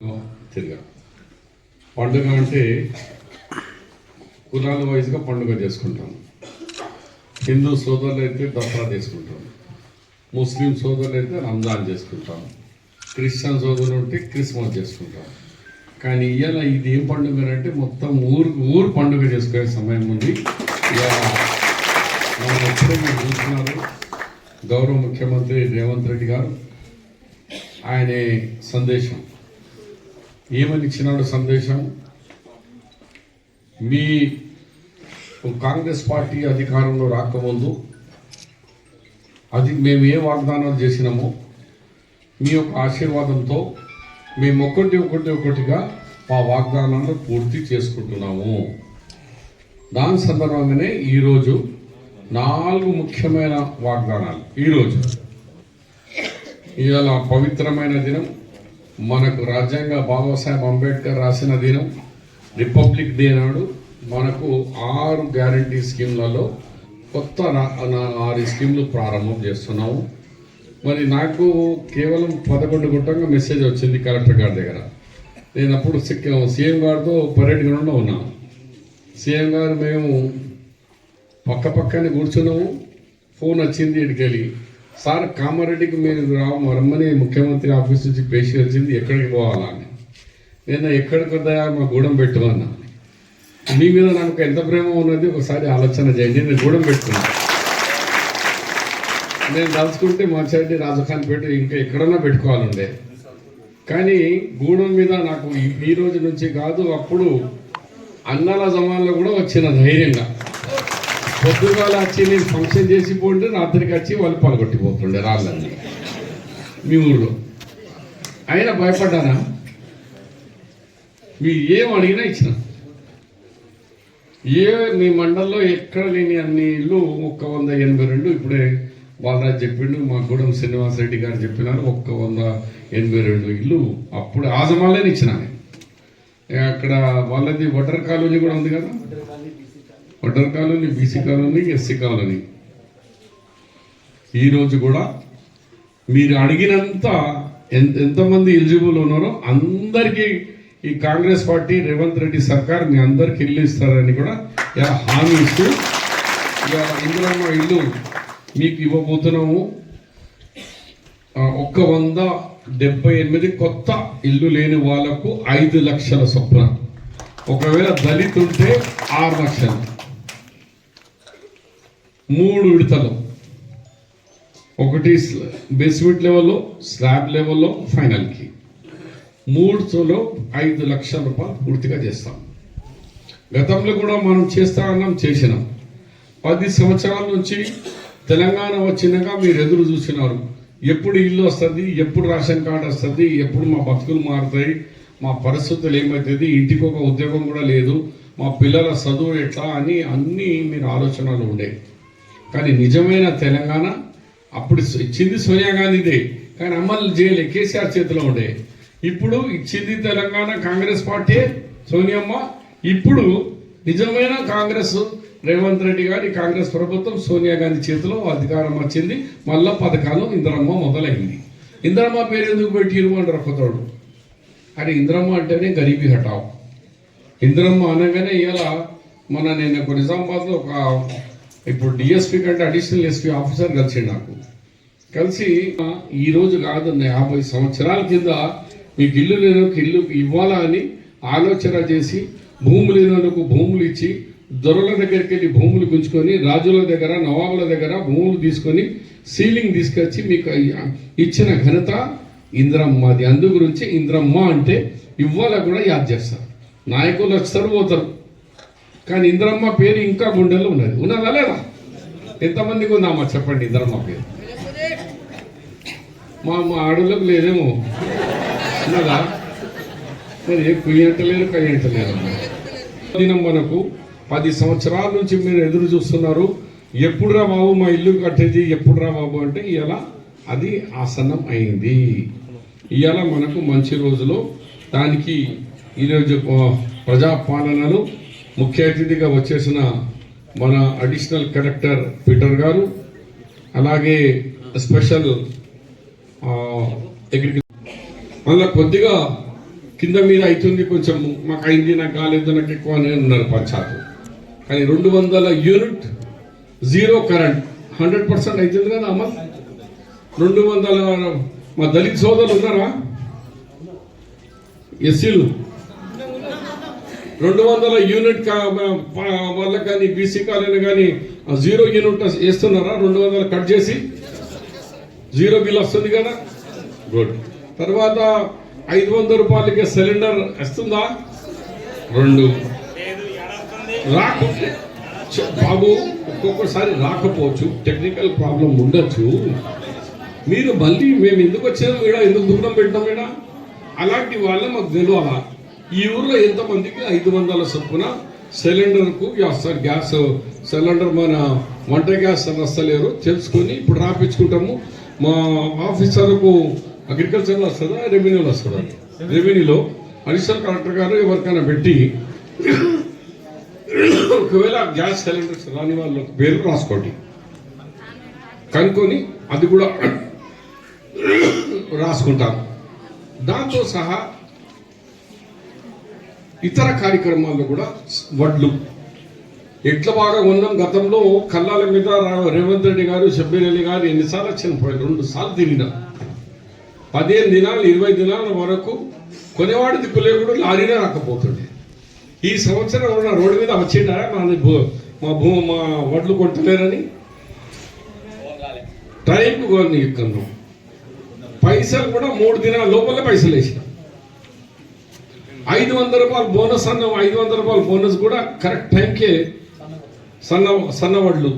తిరిగా పండుగ అంటే కులాల వైజ్గా పండుగ చేసుకుంటాం. హిందూ సోదరులు అయితే దసరా చేసుకుంటాం, ముస్లిం సోదరులు అయితే రంజాన్ చేసుకుంటాం, క్రిస్టియన్ సోదరులు ఉంటే క్రిస్మస్ చేసుకుంటాం. కానీ ఇవాళ ఇది ఏం పండుగ అంటే మొత్తం ఊరు పండుగ చేసుకునే సమయం ఉంది. మనం ఎప్పుడూ మీరు చూస్తున్నారు, గౌరవ ముఖ్యమంత్రి రేవంత్ రెడ్డి గారు ఆయన సందేశం ఏమని ఇచ్చినాడు? సందేశం, మీ కాంగ్రెస్ పార్టీ అధికారంలో రాకముందు అది మేము ఏ వాగ్దానాలు చేసినామో మీ యొక్క ఆశీర్వాదంతో మేము ఒకటిగా మా వాగ్దానాలను పూర్తి చేసుకుంటున్నాము. దాని సందర్భంగానే ఈరోజు 4 ముఖ్యమైన వాగ్దానాలు. ఈరోజు ఇవాళ పవిత్రమైన దినం, మనకు రాజ్యాంగ బాబాసాహెబ్ అంబేద్కర్ రాసిన దినం, రిపబ్లిక్ డే నాడు మనకు 6 గ్యారంటీ స్కీమ్లలో కొత్త 6 స్కీమ్లు ప్రారంభం చేస్తున్నాము. మరి నాకు కేవలం 11 గుంటంగా మెసేజ్ వచ్చింది కలెక్టర్ గారి దగ్గర. నేను అప్పుడు సీఎం గారితో పరేడ్ గ్రౌండ్లో ఉన్నాను. సీఎం గారు మేము పక్కనే కూర్చున్నాము. ఫోన్ వచ్చింది ఇటుకెళ్ళి, సార్ కామారెడ్డికి మీరు రమ్మని ముఖ్యమంత్రి ఆఫీస్ నుంచి పేషి వచ్చింది, ఎక్కడికి పోవాలా అని. నేను ఎక్కడికి వద్దా మా గూడెం పెట్టుకున్నా. మీ మీద నాకు ఎంత ప్రేమ ఉన్నది ఒకసారి ఆలోచన చేయండి. నేను గూడెం పెట్టుకున్నాను. నేను తలుచుకుంటే మాచారెడ్డి, రాజఖాన్పేట ఇంకా ఎక్కడన్నా పెట్టుకోవాలండే. కానీ గూడెం మీద నాకు ఈ రోజు నుంచి కాదు, అప్పుడు అన్నాల జమాన్లో కూడా వచ్చిన ధైర్యంగా పొద్దుగాల వచ్చి నేను ఫంక్షన్ చేసి పోండి, రాత్రికి వచ్చి వాళ్ళు పలగొట్టిపోతుండే రాళ్ళని మీ ఊళ్ళో. అయినా భయపడ్డానా? మీరు ఏం అడిగినా ఇచ్చిన. మీ మండలంలో ఎక్కడ లేని అన్ని ఇళ్ళు 182 ఇప్పుడే బాలరాజు చెప్పిండు, మా గూడెం శ్రీనివాసరెడ్డి గారు చెప్పినారు 182 ఇళ్ళు అప్పుడు ఆజమాలని ఇచ్చిన. అక్కడ వాళ్ళది వటర్ కాలనీ కూడా ఉంది కదా, water colony, BC colony, SC colony. ఈరోజు కూడా మీరు అడిగినంత ఎంతమంది ఎలిజిబుల్ ఉన్నారో అందరికీ ఈ కాంగ్రెస్ పార్టీ రేవంత్ రెడ్డి సర్కార్ మీ అందరికి ఇల్లు ఇస్తారని కూడా హామీ ఇస్తూ ఇందిరమ్మ ఇల్లు మీకు ఇవ్వబోతున్నాము. 178 కొత్త ఇల్లు లేని వాళ్లకు 5 లక్షల చొప్పున. ఒకవేళ దళిత్ ఉంటే 6 లక్షలు. 3 విడతలు, ఒకటి బేస్మెంట్ లెవెల్లో, స్లాబ్ లెవెల్లో, ఫైనల్కి 3లో 5 లక్షల రూపాయలు పూర్తిగా చేస్తాం. గతంలో కూడా మనం చేసినాం. 10 సంవత్సరాల నుంచి తెలంగాణ వచ్చినాక మీరు ఎదురు చూసినారు, ఎప్పుడు ఇల్లు వస్తుంది, ఎప్పుడు రేషన్ కార్డు వస్తుంది, ఎప్పుడు మా బతుకులు మారుతాయి, మా పరిస్థితులు ఏమవుతుంది, ఇంటికి ఒక ఉద్యోగం కూడా లేదు, మా పిల్లల చదువు ఎట్లా అని అన్నీ మీరు ఆలోచనలు ఉండే. కానీ నిజమైన తెలంగాణ అప్పుడు ఇచ్చింది సోనియా గాంధీదే, కానీ అమలు చేయలే, కేసీఆర్ చేతిలో ఉండే. ఇప్పుడు ఇచ్చింది తెలంగాణ కాంగ్రెస్ పార్టీ, సోనియమ్మ. ఇప్పుడు నిజమైన కాంగ్రెస్ రేవంత్ రెడ్డి గారి కాంగ్రెస్ ప్రభుత్వం సోనియా గాంధీ చేతిలో అధికారం వచ్చింది. మళ్ళా పథకాలు ఇందిరమ్మ మొదలైంది. ఇందిరమ్మ పేరు ఎందుకు పెట్టిరు అంటారు కొత్తోడు. అది ఇందిరమ్మ అంటేనే గరీబీ హటావు. ఇందిరమ్మ అనగానే ఇలా నేను నిజామాబాద్లో ఇప్పుడు డిఎస్పీ కంటే అడిషనల్ ఎస్పీ ఆఫీసర్ కలిసిండు. నాకు కలిసి ఈరోజు కాదు 50 సంవత్సరాల కింద మీకు ఇల్లు లేనోకి ఇల్లు ఇవ్వాలా అని ఆలోచన చేసి భూములు లేనోళ్ళకు భూములు ఇచ్చి, దొరల దగ్గరికి వెళ్ళి భూములు గుంజుకొని, రాజుల దగ్గర, నవాబుల దగ్గర భూములు తీసుకొని సీలింగ్ తీసుకొచ్చి మీకు ఇచ్చిన ఘనత ఇందిరమ్మది. అందు గురించి ఇందిరమ్మ అంటే ఇవ్వాల కూడా యాద్ చేస్తారు. నాయకులు వస్తారు పోతారు, కానీ ఇందిరమ్మ పేరు ఇంకా గుండెల్లో ఉన్నది. ఉన్నదా లేదా? ఎంతమందికి ఉందమ్మా చెప్పండి ఇందిరమ్మ పేరు? మా ఆడలకు లేదేమో, ఉన్నదా? మరి ఏ కుయ్యంటలేరు, కయ్యంటలేరు. దినం మనకు 10 సంవత్సరాల నుంచి మీరు ఎదురు చూస్తున్నారు, ఎప్పుడు రా బాబు మా ఇల్లు కట్టేది, ఎప్పుడు రా బాబు అంటే ఇవాళ అది ఆసన్నం అయింది. ఇవాళ మనకు మంచి రోజులు. దానికి ఈరోజు ప్రజాపాలనలు ముఖ్య అతిథిగా వచ్చేసిన మన అడిషనల్ కలెక్టర్ పీటర్ గారు, అలాగే స్పెషల్ మళ్ళీ కొద్దిగా కింద మీద అవుతుంది కొంచెం, మాకు అయింది నాకు కాలేదు నాకు ఎక్కువ అని ఉన్నారు పంచాయత్. కానీ 200 యూనిట్ జీరో కరెంట్ 100% అవుతుంది కదా అమలు. 200 మా దళిత సోదరులు ఉన్నారా, ఎస్సీలు 200 యూనిట్ వాళ్ళకి కానీ బీసీ కాలేజీ కానీ జీరో యూనిట్ వేస్తున్నారా? 200 కట్ చేసి జీరో బిల్ వస్తుంది కదా, గుడ్. తర్వాత 500 రూపాయలకి సిలిండర్ వస్తుందా? 2 రాకుంటే బాబు ఒక్కొక్కసారి రాకపోవచ్చు, టెక్నికల్ ప్రాబ్లం ఉండొచ్చు. మీరు మళ్ళీ మేము ఎందుకు వచ్చాము ఈడ, ఎందుకు దూరం పెట్టాం ఈడ, అలాంటి వాళ్ళ మాకు తెలియాలా. ఈ ఊర్లో ఎంతమందికి 500 చొప్పున సిలిండర్కు వస్తారు, గ్యాస్ సిలిండర్ మన వంట గ్యాస్ వస్తలేరు తెలుసుకొని ఇప్పుడు రాపించుకుంటాము. మా ఆఫీసర్కు అగ్రికల్చర్లో వస్తుందా, రెవెన్యూలో వస్తుందా? రెవెన్యూలో అడిషనల్ కలెక్టర్ గారు ఎవరికైనా పెట్టి ఒకవేళ గ్యాస్ సిలిండర్స్ రాని వాళ్ళ పేరు రాసుకోండి, కనుక్కొని అది కూడా రాసుకుంటాను. దాంతో సహా ఇతర కార్యక్రమాల్లో కూడా వడ్లు ఎట్లా బాగా ఉన్నాం. గతంలో కల్లాల మీద రేవంత్ రెడ్డి గారు, షబ్బీర్ అలీ గారు ఎన్నిసార్లు చనిపోయారు, 2 సార్లు తిరిగిన. 15 దినాలు 20 దినాల వరకు కొనేవాడు దిక్కులే కూడా లారీనే రాకపోతుండే. ఈ సంవత్సరం ఉన్న రోడ్డు మీద వచ్చిండా మా వడ్లు కొట్టలేరని టైంకు కొని ఎక్కున్నాం. పైసలు కూడా 3 దినాల లోపల పైసలు వేసినాం. 500 రూపాయలు బోనస్ అన్నాం, 500 రూపాయలు బోనస్ కూడా కరెక్ట్ టైంకే సన్న వడ్లు